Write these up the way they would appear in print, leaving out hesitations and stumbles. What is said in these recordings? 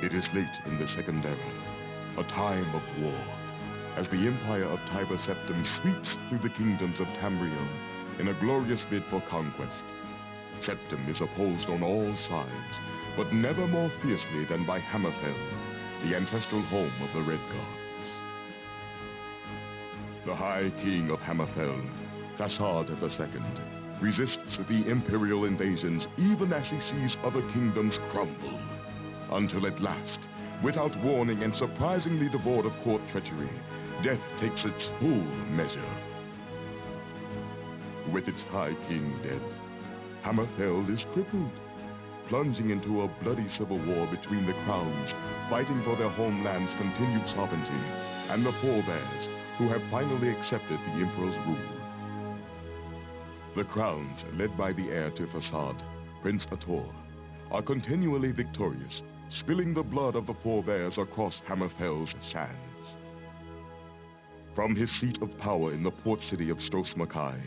It is late in the Second Era, a time of war, as the empire of Tiber Septim sweeps through the kingdoms of Tamriel in a glorious bid for conquest. Septim is opposed on all sides, but never more fiercely than by Hammerfell, the ancestral home of the Redguards. The High King of Hammerfell, Thasard II, resists the imperial invasions even as he sees other kingdoms crumble, until at last, without warning and surprisingly devoid of court treachery, death takes its full measure. With its High King dead, Hammerfell is crippled, plunging into a bloody civil war between the crowns, fighting for their homeland's continued sovereignty, and the forebears, who have finally accepted the Emperor's rule. The crowns, led by the heir to Thasard, Prince Ator, are continually victorious, spilling the blood of the forebears across Hammerfell's sands. From his seat of power in the port city of Stros Makai,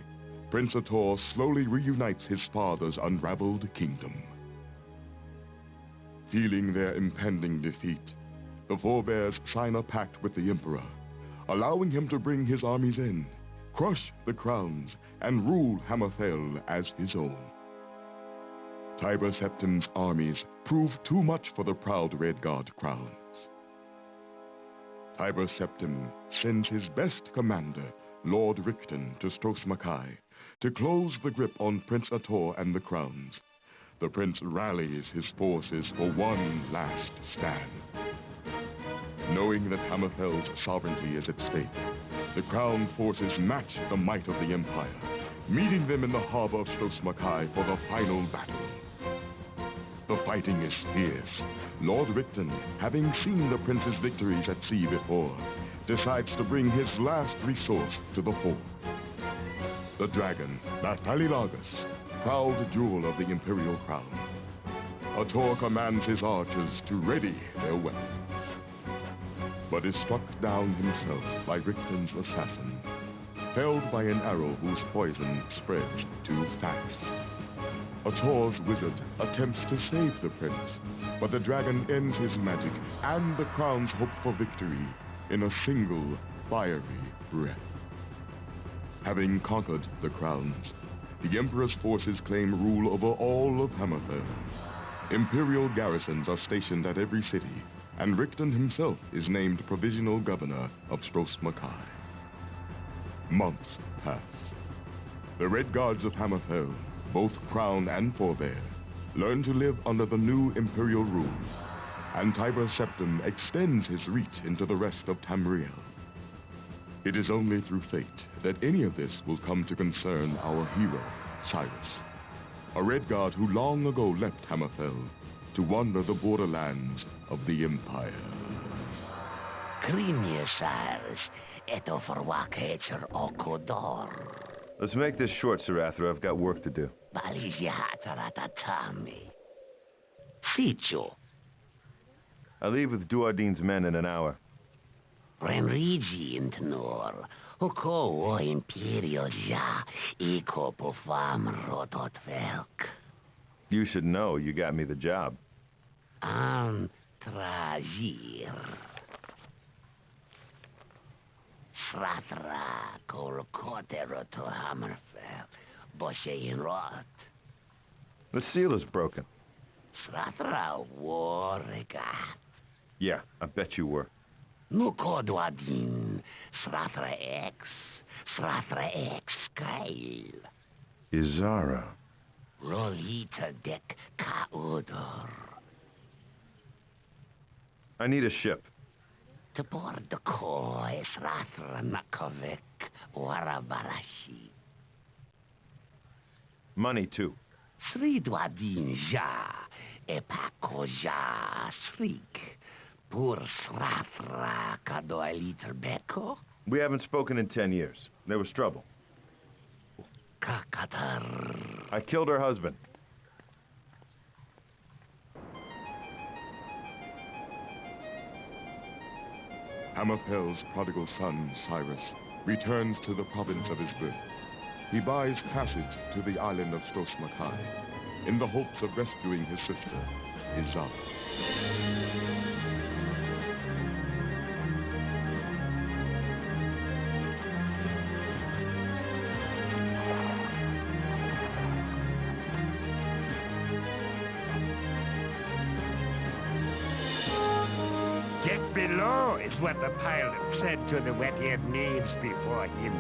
Prince Ator slowly reunites his father's unraveled kingdom. Feeling their impending defeat, the forebears sign a pact with the Emperor, allowing him to bring his armies in, crush the crowns, and rule Hammerfell as his own. Tiber Septim's armies prove too much for the proud Redguard crowns. Tiber Septim sends his best commander, Lord Richten, to Stros Makai to close the grip on Prince Ator and the crowns. The prince rallies his forces for one last stand. Knowing that Hammerfell's sovereignty is at stake, the crown forces match the might of the Empire, meeting them in the harbor of Stros Makai for the final battle. The fighting is fierce. Lord Richten, having seen the prince's victories at sea before, decides to bring his last resource to the fore. The dragon, Nathalilagus, proud jewel of the imperial crown. Ator commands his archers to ready their weapons, but is struck down himself by Richten's assassin, felled by an arrow whose poison spreads too fast. Ator's wizard attempts to save the prince, but the dragon ends his magic and the crown's hope for victory in a single fiery breath. Having conquered the crowns, the Emperor's forces claim rule over all of Hammerfell. Imperial garrisons are stationed at every city, and Richten himself is named provisional governor of Stros Makai. Months pass. The Redguards of Hammerfell, both crown and forebear, learn to live under the new imperial rule, and Tiber Septim extends his reach into the rest of Tamriel. It is only through fate that any of this will come to concern our hero, Cyrus, a Redguard who long ago left Hammerfell to wander the borderlands of the Empire. Krimje, Cyrus, eto forwakecher okodor. Let's make this short, Sarathra. I've got work to do. Balizihataratami. Sitio. I leave with Duardine's men in an hour. Renrigi intnor. Oko o imperial ja. Iko pofam rotot velk. You should know you got me the job. Tragir. Sratra kol kotero to Hammerfell. Boshe in rot. The seal is broken. Sratra warrega. Yeah, I bet you were. Nuko Duadin. Sratra X Kyle. Izara. Rolita dek kaudor. I need a ship. To board the koi Sratra Nakovik Warabarashi. Money, too. Sri Duadin ja. Epako ja srik. Pur Sratra kadoeliter beko. We haven't spoken in 10 years. There was trouble. Kakatar. I killed her husband. Hammerfell's prodigal son, Cyrus, returns to the province of his birth. He buys passage to the island of Stros Makai in the hopes of rescuing his sister, Izara. Below is what the pilot said to the wet-eared knaves before him.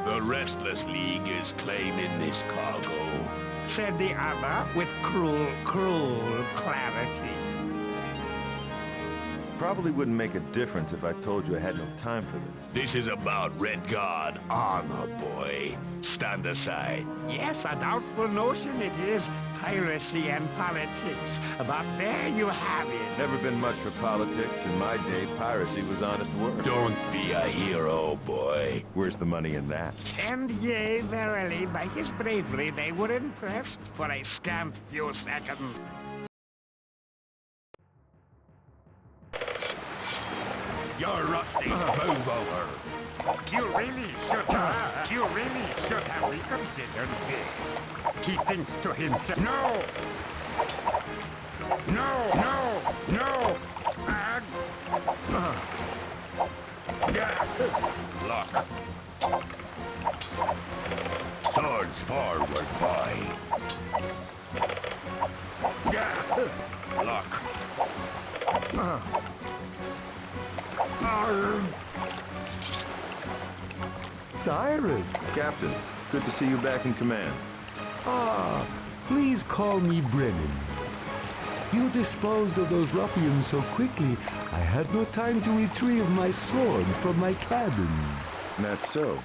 The Restless League is claiming this cargo, Said the other with cruel clarity. Probably wouldn't make a difference if I told you I had no time for this. This is about Redguard armor, boy. Stand aside. Yes, a doubtful notion it is. Piracy and politics. But there you have it. Never been much for politics. In my day, piracy was honest work. Don't be a hero, boy. Where's the money in that? And yea, verily, by his bravery they were impressed for a scant few seconds. You're rusty. Move over. You really should have reconsidered this. He thinks to himself, no! Lock. Swords forward, boy. Lock. Cyrus! Captain, good to see you back in command. Ah, please call me Brennan. You disposed of those ruffians so quickly, I had no time to retrieve my sword from my cabin. That's so,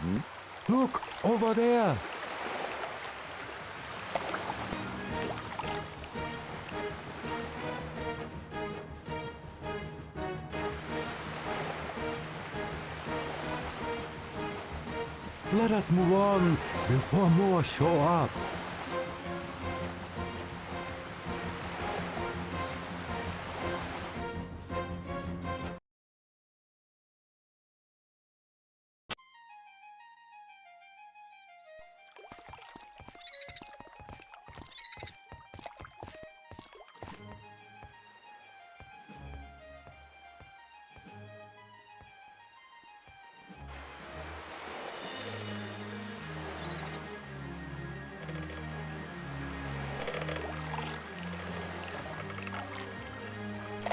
Look, over there! Let us move on before more show up.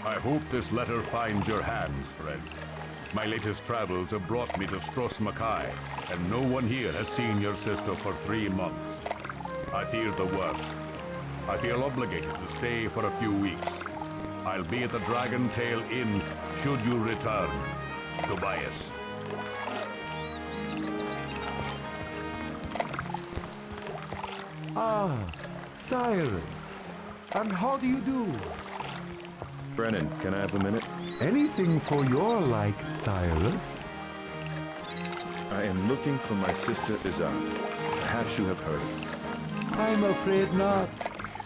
I hope this letter finds your hands, friend. My latest travels have brought me to Stros Mackay, and no one here has seen your sister for 3 months. I fear the worst. I feel obligated to stay for a few weeks. I'll be at the Dragon Tail Inn should you return. Tobias. Ah, Cyrus. And how do you do? Brennan, can I have a minute? Anything for your like, Cyrus. I am looking for my sister Izan. Perhaps you have heard of her. I'm afraid not.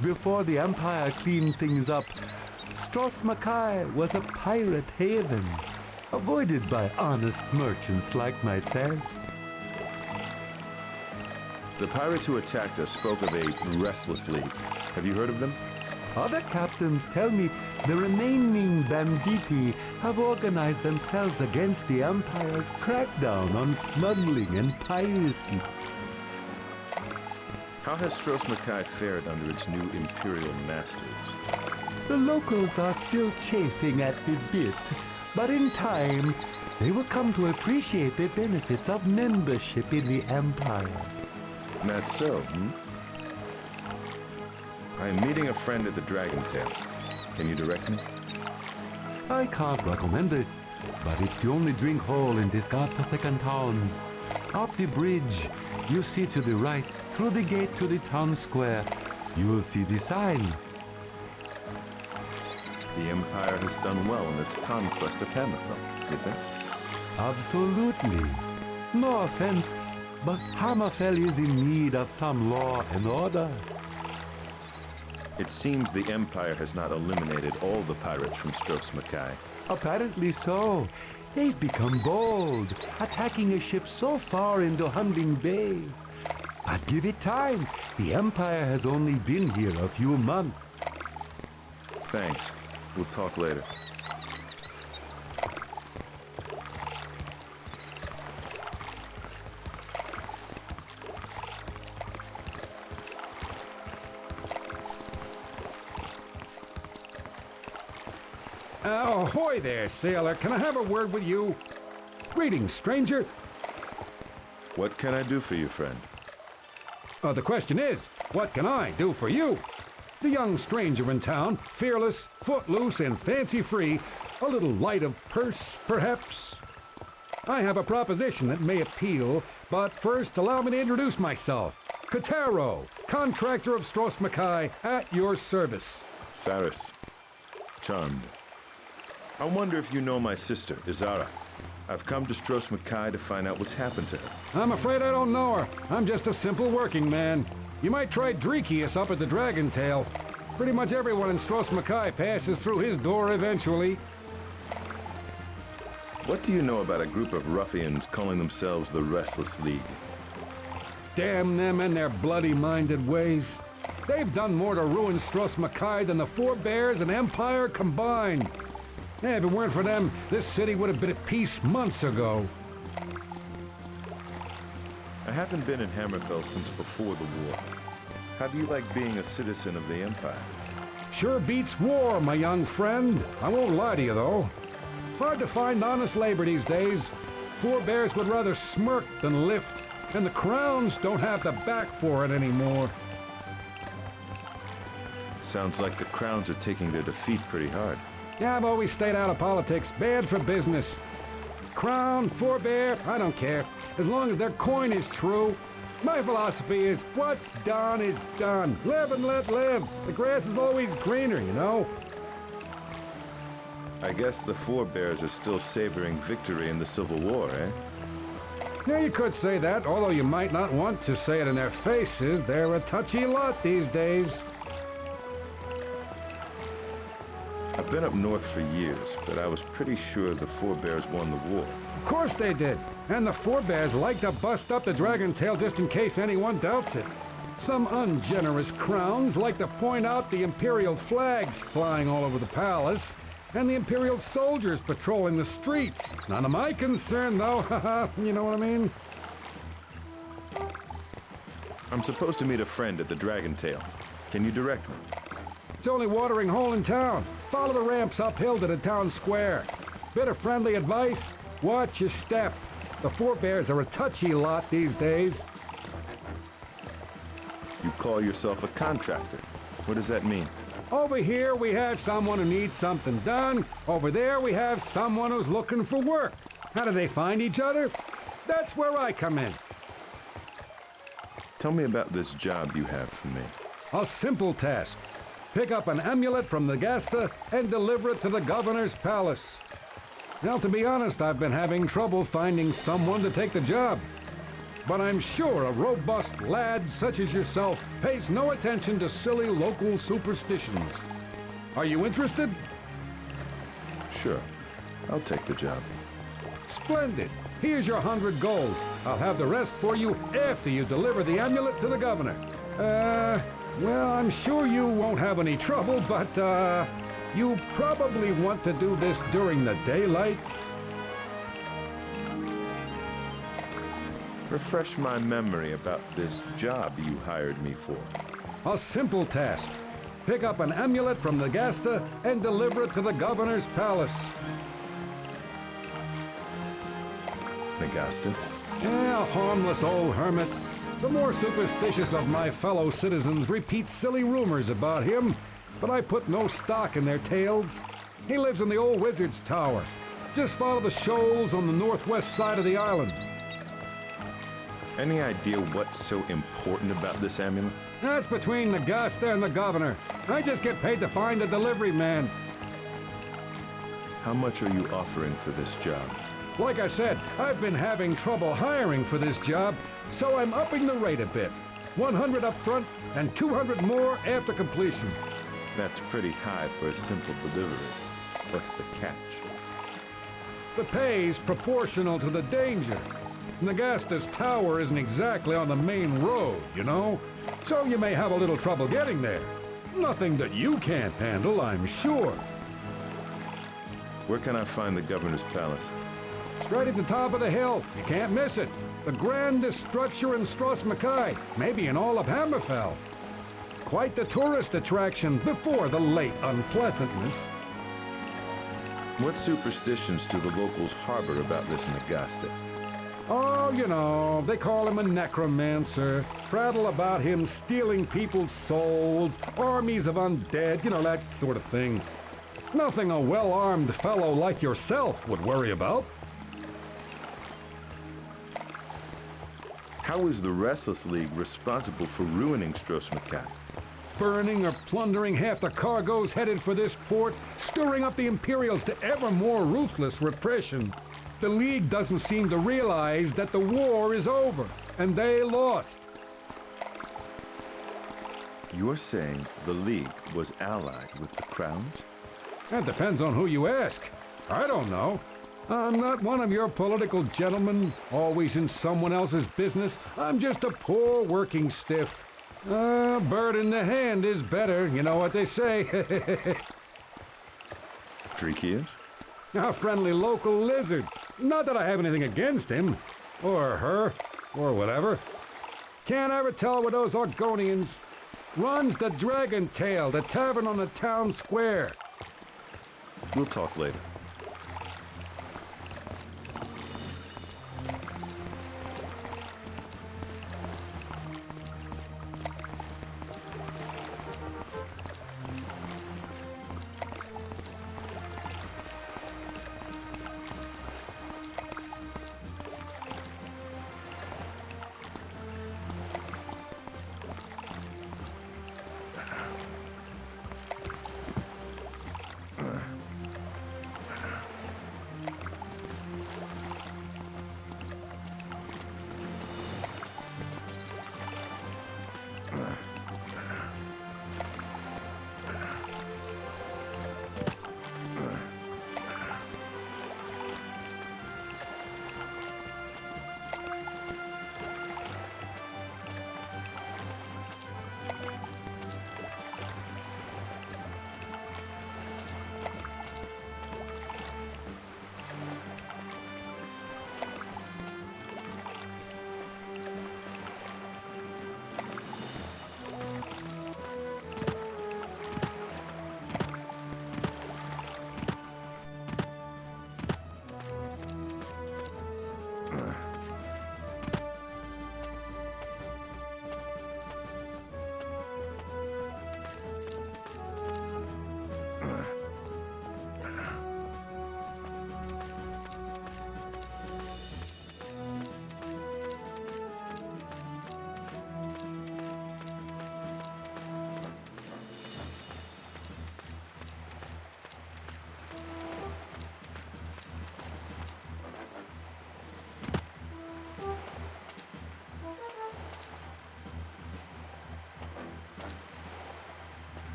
Before the Empire cleaned things up, Stros Mackay was a pirate haven, avoided by honest merchants like myself. The pirates who attacked us spoke of a restless league. Have you heard of them? Other captains tell me the remaining banditti have organized themselves against the Empire's crackdown on smuggling and piracy. How has Stros Mackay fared under its new imperial masters? The locals are still chafing at the bit, but in time they will come to appreciate the benefits of membership in the Empire. That's so, I am meeting a friend at the Dragon Tail. Can you direct me? I can't recommend it, but it's the only drink hole in this godforsaken town. Up the bridge, you see to the right, through the gate to the town square, you will see the sign. The Empire has done well in its conquest of Hammerfell, you think? Absolutely. No offense, but Hammerfell is in need of some law and order. It seems the Empire has not eliminated all the pirates from Stros Mackay. Apparently so. They've become bold, attacking a ship so far into Hunting Bay. But give it time. The Empire has only been here a few months. Thanks. We'll talk later. Ahoy there, sailor. Can I have a word with you? Greetings, stranger. What can I do for you, friend? The question is, what can I do for you? The young stranger in town, fearless, footloose, and fancy-free, a little light of purse, perhaps? I have a proposition that may appeal, but first allow me to introduce myself. Kataro, contractor of Stros Mackay, at your service. Saris. Charmed. I wonder if you know my sister, Izara. I've come to Stros Mackay to find out what's happened to her. I'm afraid I don't know her. I'm just a simple working man. You might try Dreekius up at the Dragon Tail. Pretty much everyone in Stros Mackay passes through his door eventually. What do you know about a group of ruffians calling themselves the Restless League? Damn them and their bloody-minded ways. They've done more to ruin Stros Mackay than the Forebears and Empire combined. If it weren't for them, this city would have been at peace months ago. I haven't been in Hammerfell since before the war. How do you like being a citizen of the Empire? Sure beats war, my young friend. I won't lie to you, though. Hard to find honest labor these days. Forebears would rather smirk than lift, and the crowns don't have the back for it anymore. Sounds like the crowns are taking their defeat pretty hard. Yeah, I've always stayed out of politics. Bad for business. Crown, forebear, I don't care. As long as their coin is true. My philosophy is, what's done is done. Live and let live. The grass is always greener, you know? I guess the Forebears are still savoring victory in the Civil War, eh? Yeah, you could say that, although you might not want to say it in their faces. They're a touchy lot these days. I've been up north for years, but I was pretty sure the Forebears won the war. Of course they did. And the Forebears like to bust up the Dragon Tail just in case anyone doubts it. Some ungenerous crowns like to point out the Imperial flags flying all over the palace and the Imperial soldiers patrolling the streets. None of my concern, though. Haha, you know what I mean? I'm supposed to meet a friend at the Dragon Tail. Can you direct me? It's the only watering hole in town. Follow the ramps uphill to the town square. Bit of friendly advice, watch your step. The Forebears are a touchy lot these days. You call yourself a contractor. What does that mean? Over here we have someone who needs something done. Over there we have someone who's looking for work. How do they find each other? That's where I come in. Tell me about this job you have for me. A simple task. Pick up an amulet from the Gasta and deliver it to the governor's palace. Now, to be honest, I've been having trouble finding someone to take the job. But I'm sure a robust lad such as yourself pays no attention to silly local superstitions. Are you interested? Sure. I'll take the job. Splendid. Here's your 100 gold. I'll have the rest for you after you deliver the amulet to the governor. Well, I'm sure you won't have any trouble, but, you probably want to do this during the daylight. Refresh my memory about this job you hired me for. A simple task. Pick up an amulet from the Gasta and deliver it to the governor's palace. Nagasta? Yeah, a harmless old hermit. The more superstitious of my fellow citizens repeat silly rumors about him, but I put no stock in their tales. He lives in the old wizard's tower. Just follow the shoals on the northwest side of the island. Any idea what's so important about this amulet? That's between the Gasta and the governor. I just get paid to find a delivery man. How much are you offering for this job? Like I said, I've been having trouble hiring for this job, so I'm upping the rate a bit. 100 up front and 200 more after completion. That's pretty high for a simple delivery. What's the catch? The pay's proportional to the danger. Nagasta's tower isn't exactly on the main road, you know? So you may have a little trouble getting there. Nothing that you can't handle, I'm sure. Where can I find the governor's palace? Straight at the top of the hill. You can't miss it. The grandest structure in Stros Mackay, maybe in all of Hammerfell. Quite the tourist attraction before the late unpleasantness. What superstitions do the locals harbor about this Nagaste? Oh, you know, they call him a necromancer, prattle about him stealing people's souls, armies of undead, you know, that sort of thing. Nothing a well-armed fellow like yourself would worry about. How is the Restless League responsible for ruining Stros M'Kai? Burning or plundering half the cargoes headed for this port, stirring up the Imperials to ever more ruthless repression. The League doesn't seem to realize that the war is over, and they lost. You're saying the League was allied with the Crowns? That depends on who you ask. I don't know. I'm not one of your political gentlemen, always in someone else's business. I'm just a poor working stiff. A bird in the hand is better, you know what they say. Dreekias? A friendly local lizard. Not that I have anything against him, or her, or whatever. Can't ever tell with those Argonians. Runs the Dragon Tail, the tavern on the town square. We'll talk later.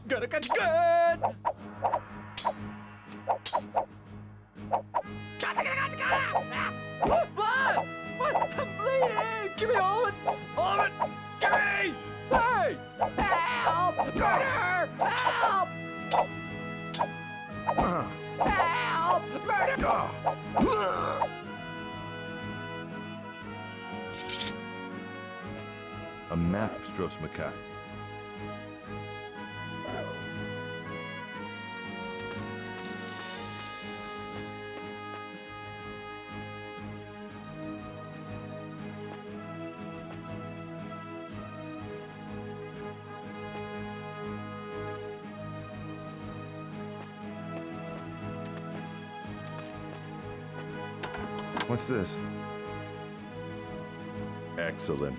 Gonna catch you good! What? What? I'm bleeding! Give me all of it! All of it! Give me! Hey! Help! Murder! Help! Help! Murder! a map of Stros Makai. What's this? Excellent.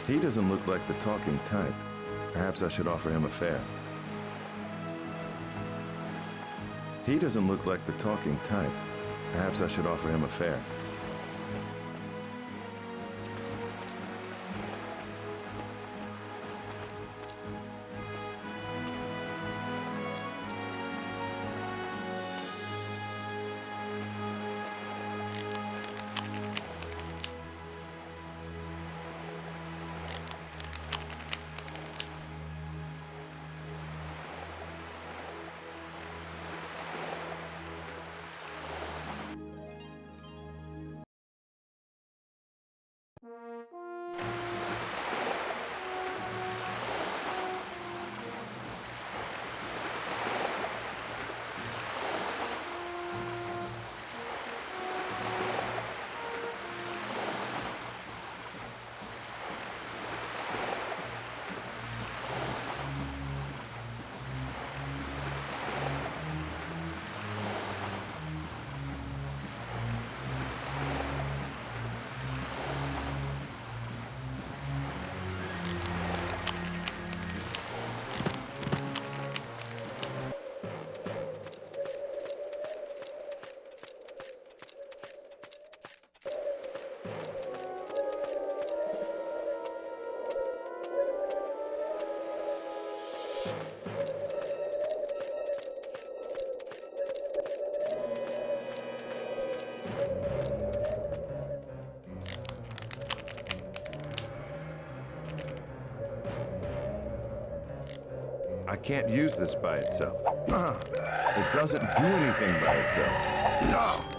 He doesn't look like the talking type. Perhaps I should offer him a fare. He doesn't look like the talking type. Perhaps I should offer him a fare. I can't use this by itself. It doesn't do anything by itself.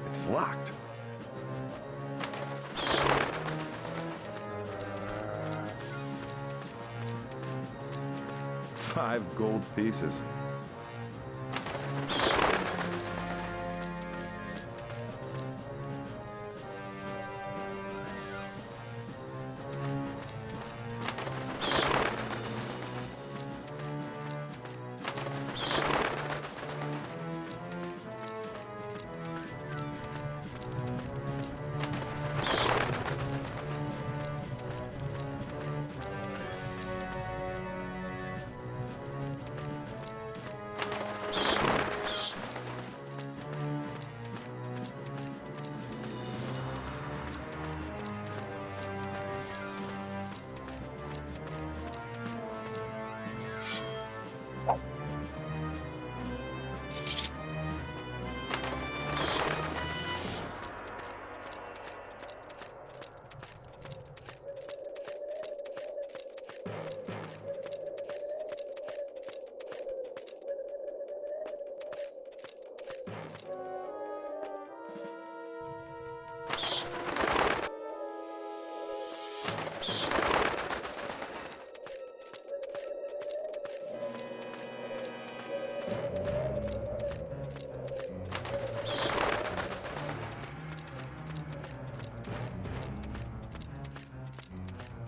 It's locked. Five gold pieces.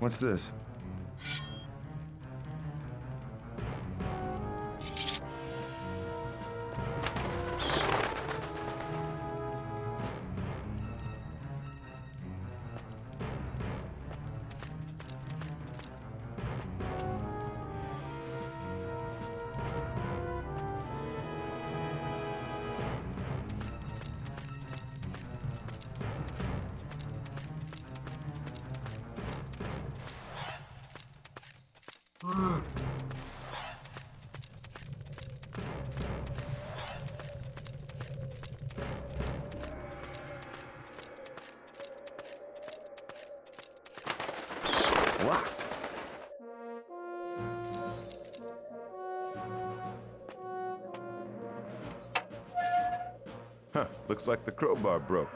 What's this? Locked. Huh, looks like the crowbar broke.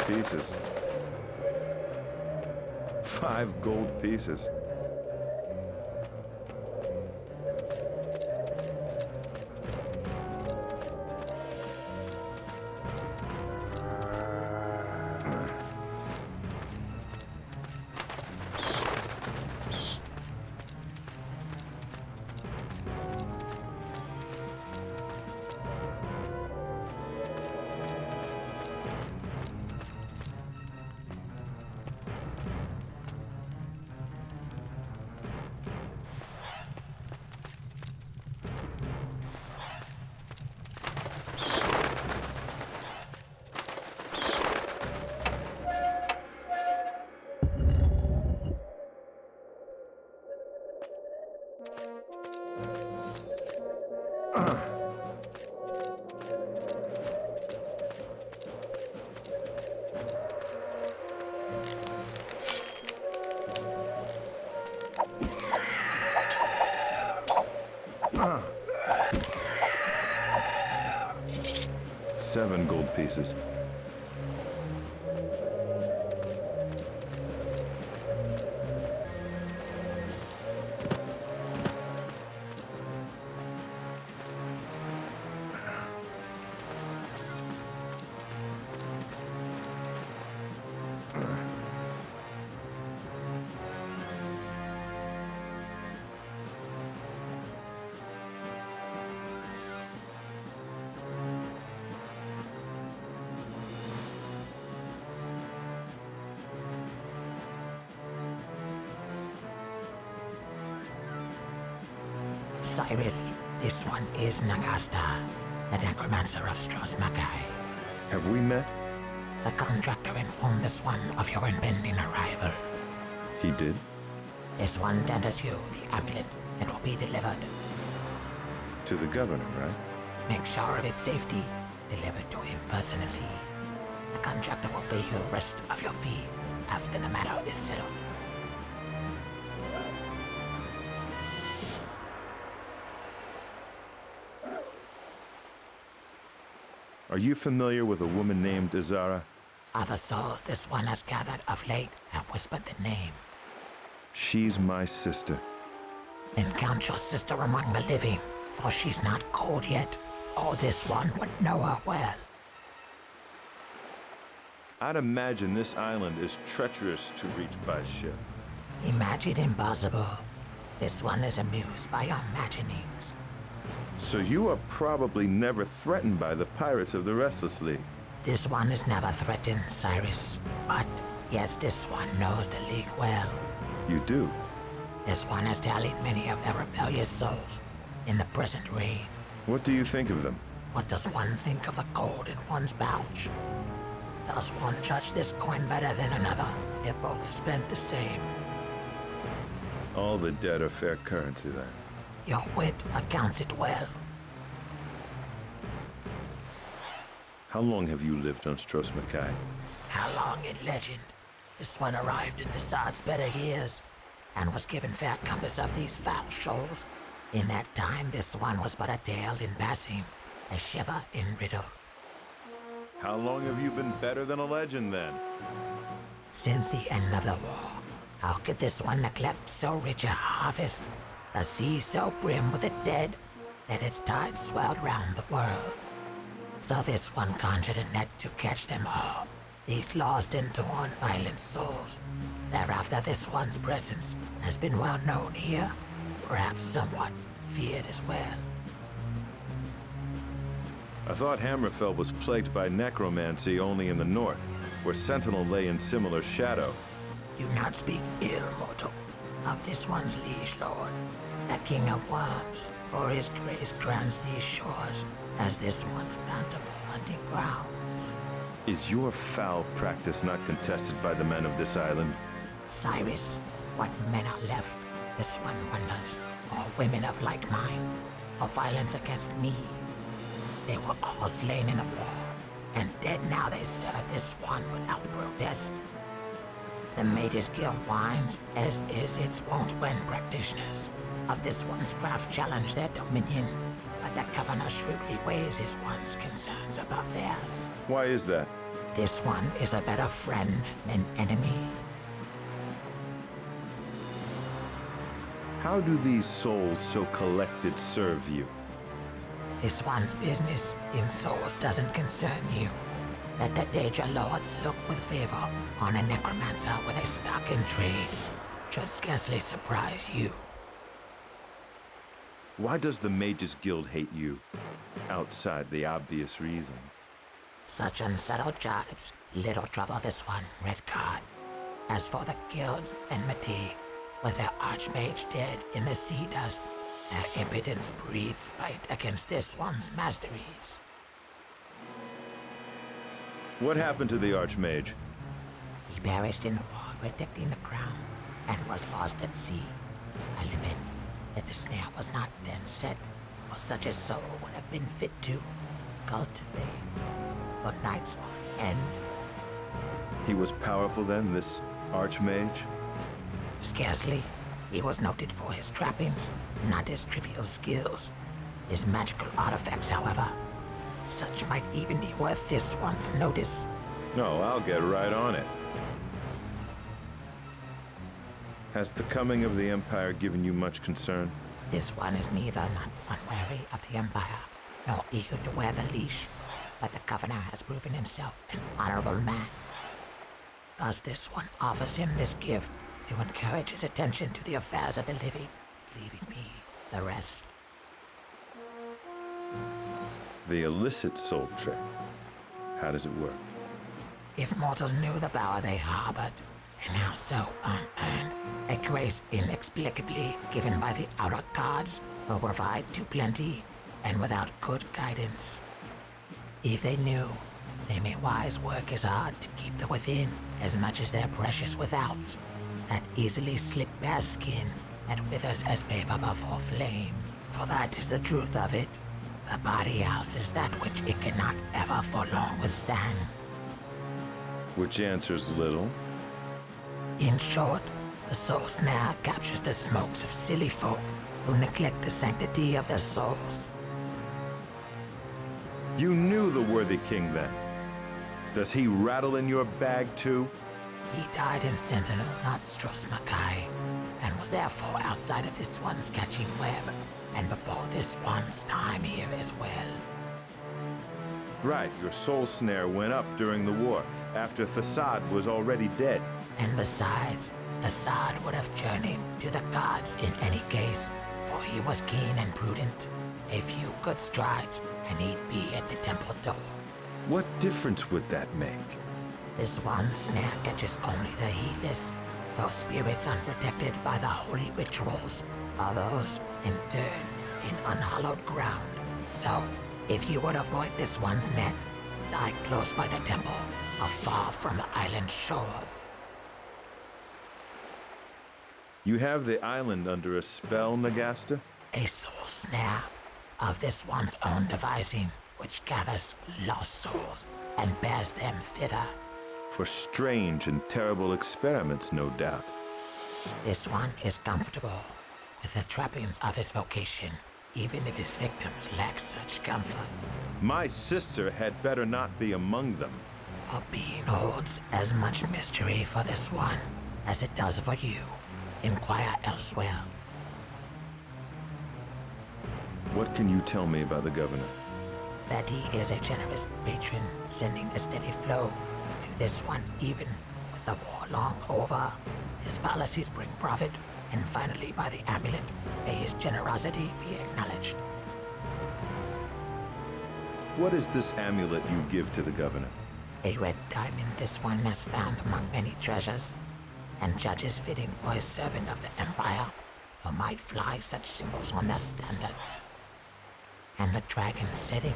Pieces. 5 gold pieces. Seven gold pieces. Cyrus, this one is Nagasta, the necromancer of Strosmakai. Have we met? The contractor informed this one of your impending arrival. He did? This one tenders you the amulet that will be delivered. To the governor, right? Make sure of its safety. Delivered to him personally. The contractor will pay you the rest of your fee after the matter is settled. Are you familiar with a woman named Izara? Other souls this one has gathered of late have whispered the name. She's my sister. Then count your sister among the living, for she's not cold yet, or this one would know her well. I'd imagine this island is treacherous to reach by ship. Imagine impossible. This one is amused by your imaginings. So you are probably never threatened by the pirates of the Restless League. This one is never threatened, Cyrus. But, yes, this one knows the League well. You do? This one has tallied many of their rebellious souls in the present reign. What do you think of them? What does one think of the gold in one's pouch? Does one judge this coin better than another if both spent the same? All the dead are fair currency, then. Your wit accounts it well. How long have you lived on Stros Mackay? How long in legend? This one arrived in the Sod's better years, and was given fair compass of these foul shoals. In that time, this one was but a tale in passing, a shiver in riddle. How long have you been better than a legend, then? Since the end of the war, how could this one neglect so rich a harvest? A sea so brim with the dead that its tides swelled round the world. So this one conjured a net to catch them all, these lost and torn violent souls. Thereafter this one's presence has been well known here, perhaps somewhat feared as well. I thought Hammerfell was plagued by necromancy only in the north, where Sentinel lay in similar shadow. Do not speak ill, mortal, of this one's liege lord, the king of worms, for his grace grants these shores as this one's bountiful hunting grounds. Is your foul practice not contested by the men of this island? Cyrus, what men are left, this one wonders, or women of like mind, or violence against me. They were all slain in the war, and dead now they serve this one without protest. The Mages Guild whines, as is its wont when practitioners of this one's craft challenge their dominion, but the governor shrewdly weighs his one's concerns above theirs. Why is that? This one is a better friend than enemy. How do these souls so collected serve you? This one's business in souls doesn't concern you. That the Daedra Lords look with favor on a necromancer with a stock in trade should scarcely surprise you. Why does the Mages Guild hate you, outside the obvious reasons? Such unsettled jibes little trouble this one, Redguard. As for the Guild's enmity, with their Archmage dead in the sea dust, their impotence breeds spite against this one's masteries. What happened to the Archmage? He perished in the war protecting the crown, and was lost at sea. I lament that the snare was not then set, or such a soul would have been fit to cultivate. Good night's end. He was powerful then, this Archmage? Scarcely. He was noted for his trappings, not his trivial skills. His magical artifacts, however, such might even be worth this one's notice. No, I'll get right on it. Has the coming of the Empire given you much concern? This one is neither not unwary of the Empire, nor eager to wear the leash, but the Governor has proven himself an honorable man. Thus this one offers him this gift to encourage his attention to the affairs of the living, leaving me the rest. The illicit soul trick. How does it work? If mortals knew the power they harbored, and how so unearned, a grace inexplicably given by the outer gods will provide to plenty and without good guidance. If they knew, they may wise work as hard to keep the within as much as their precious withouts, that easily slip bare skin that withers as paper before flame. For that is the truth of it. The body houses that which it cannot ever for long withstand. Which answers little. In short, the soul snare captures the smokes of silly folk who neglect the sanctity of their souls. You knew the worthy king then. Does he rattle in your bag too? He died in Sentinel, not Stros Mackay, and was therefore outside of this one's catching web, and before this one's time here as well. Right, your soul snare went up during the war, after Thasad was already dead. And besides, Thasad would have journeyed to the gods in any case, for he was keen and prudent. A few good strides, and he'd be at the temple door. What difference would that make? This one snare catches only the heedless, Those spirits unprotected by the holy rituals are those interred in unhallowed ground. So, if you would avoid this one's net, die close by the temple or far from the island shores. You have the island under a spell, Nagasta? A soul snare of this one's own devising, which gathers lost souls and bears them thither. For strange and terrible experiments, no doubt. This one is comfortable with the trappings of his vocation, even if his victims lack such comfort. My sister had better not be among them. A being holds as much mystery for this one as it does for you. Inquire elsewhere. What can you tell me about the governor? That he is a generous patron, sending a steady flow to this one even with the war long over. His policies bring profit, and finally by the amulet may his generosity be acknowledged. What is this amulet you give to the governor? A red diamond this one has found among many treasures, and judges fitting for a servant of the Empire who might fly such symbols on their standards. And the dragon's setting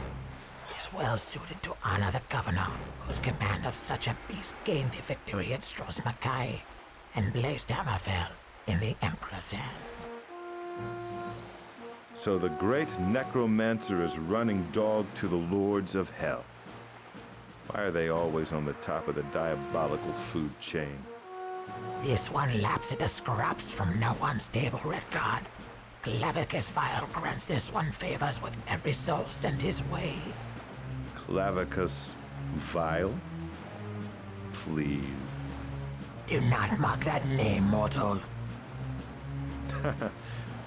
is well suited to honor the governor, whose command of such a beast gained the victory at Stros Makai and blazed Hammerfell in the Emperor's hands. So the great necromancer is running dog to the lords of hell. Why are they always on the top of the diabolical food chain? This one laps at the scraps from no unstable Redguard. Clavicus Vile grants this one favors with every soul sent his way. Clavicus Vile? Please. Do not mock that name, mortal.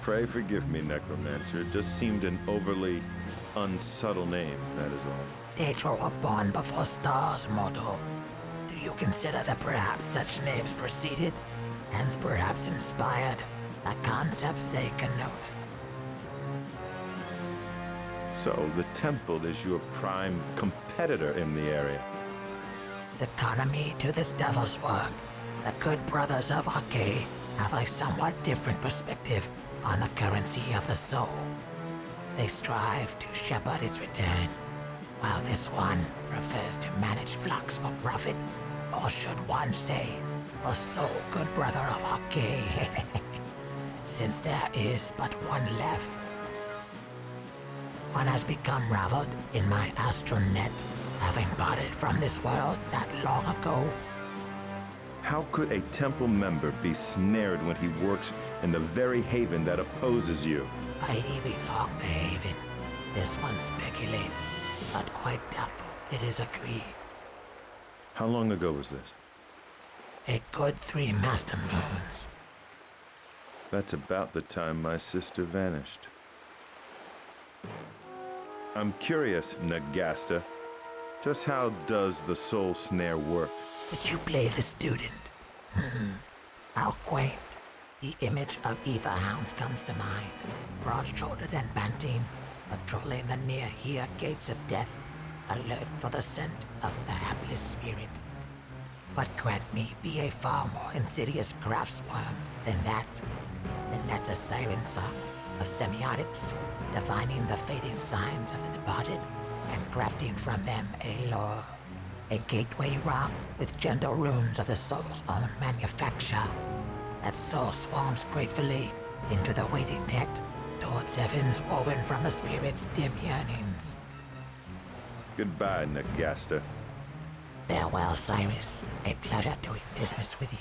Pray forgive me, necromancer. It just seemed an overly unsubtle name, that is all. They were born before stars, mortal. Do you consider that perhaps such names preceded, and perhaps inspired, the concepts they connote? So the temple is your prime competitor in the area. Economy to this devil's work. The good brothers of Arcade have a somewhat different perspective on the currency of the soul. They strive to shepherd its return, while this one prefers to manage flocks for profit, or should one say, the sole good brother of Arcade, since there is but one left. One has become raveled in my astral net, having parted from this world not long ago. How could a temple member be snared when he works in the very haven that opposes you? I belong to Haven. This one speculates, but quite doubtful it is agreed. How long ago was this? A good 3 master moons. That's about the time my sister vanished. I'm curious, Nagasta. Just how does the soul snare work? Would you play the student? How quaint. The image of ether hounds comes to mind, broad-shouldered and panting, patrolling the near-here gates of death, alert for the scent of the hapless spirit. But grant me be a far more insidious craftsworm than that. The latter siren song of semiotics, divining the fading signs of the departed, and crafting from them a lore. A gateway rock with gentle runes of the soul's own manufacture. That soul swarms gratefully into the waiting net towards heavens woven from the spirit's dim yearnings. Goodbye, Nagasta. Farewell, Cyrus. A pleasure doing business with you.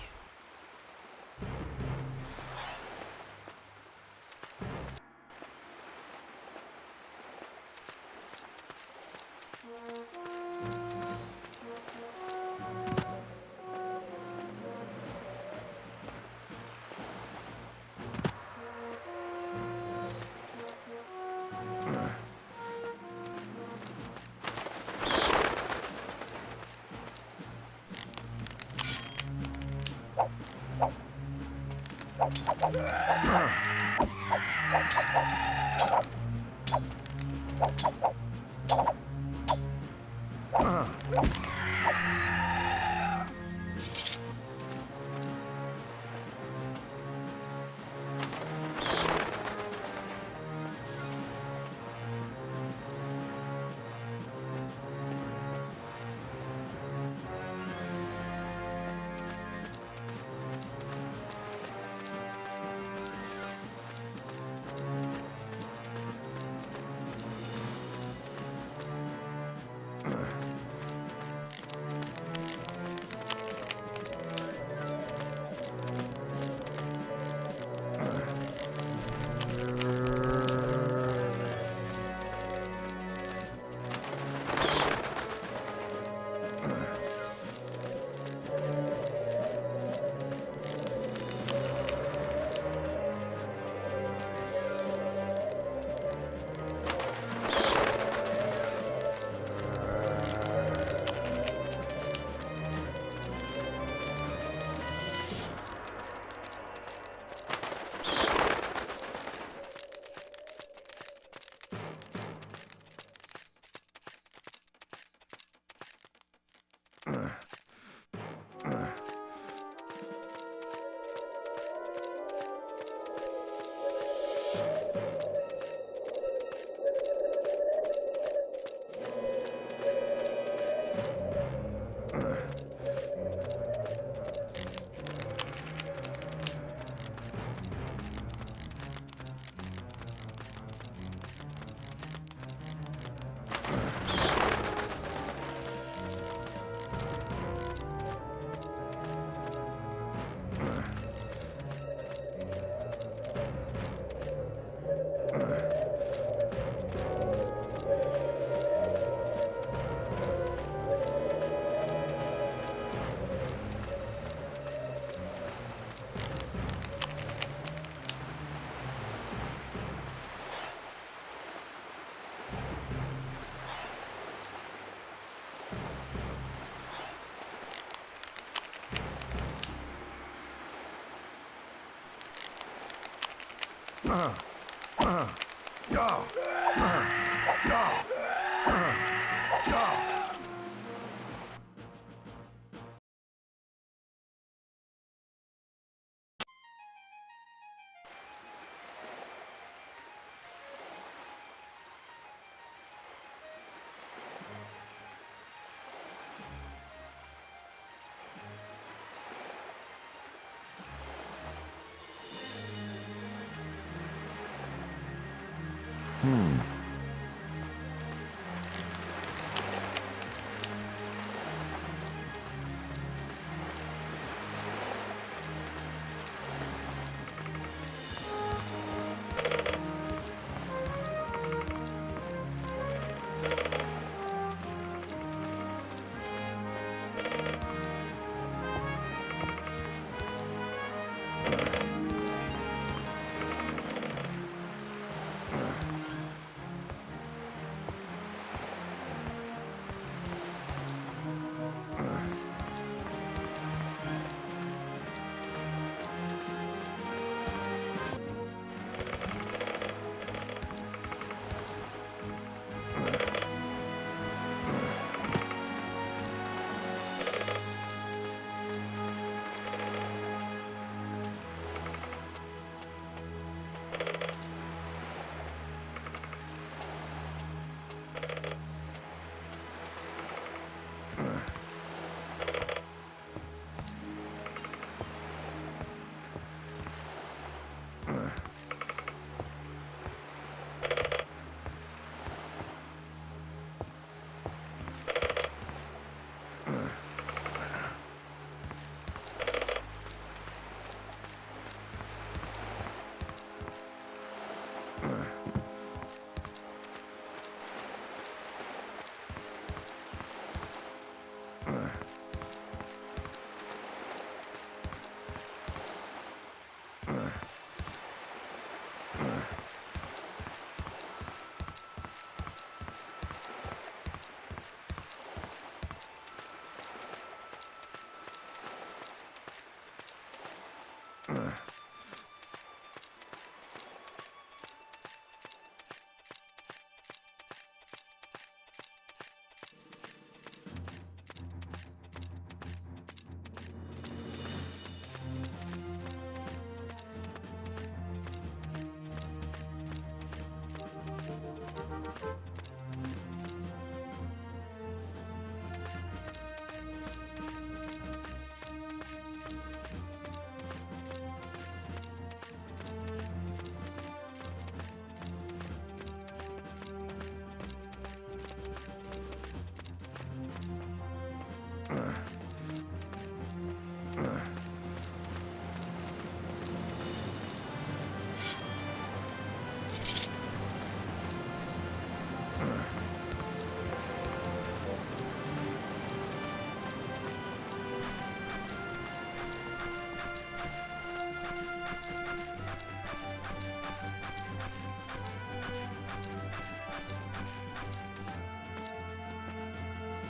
Hmm.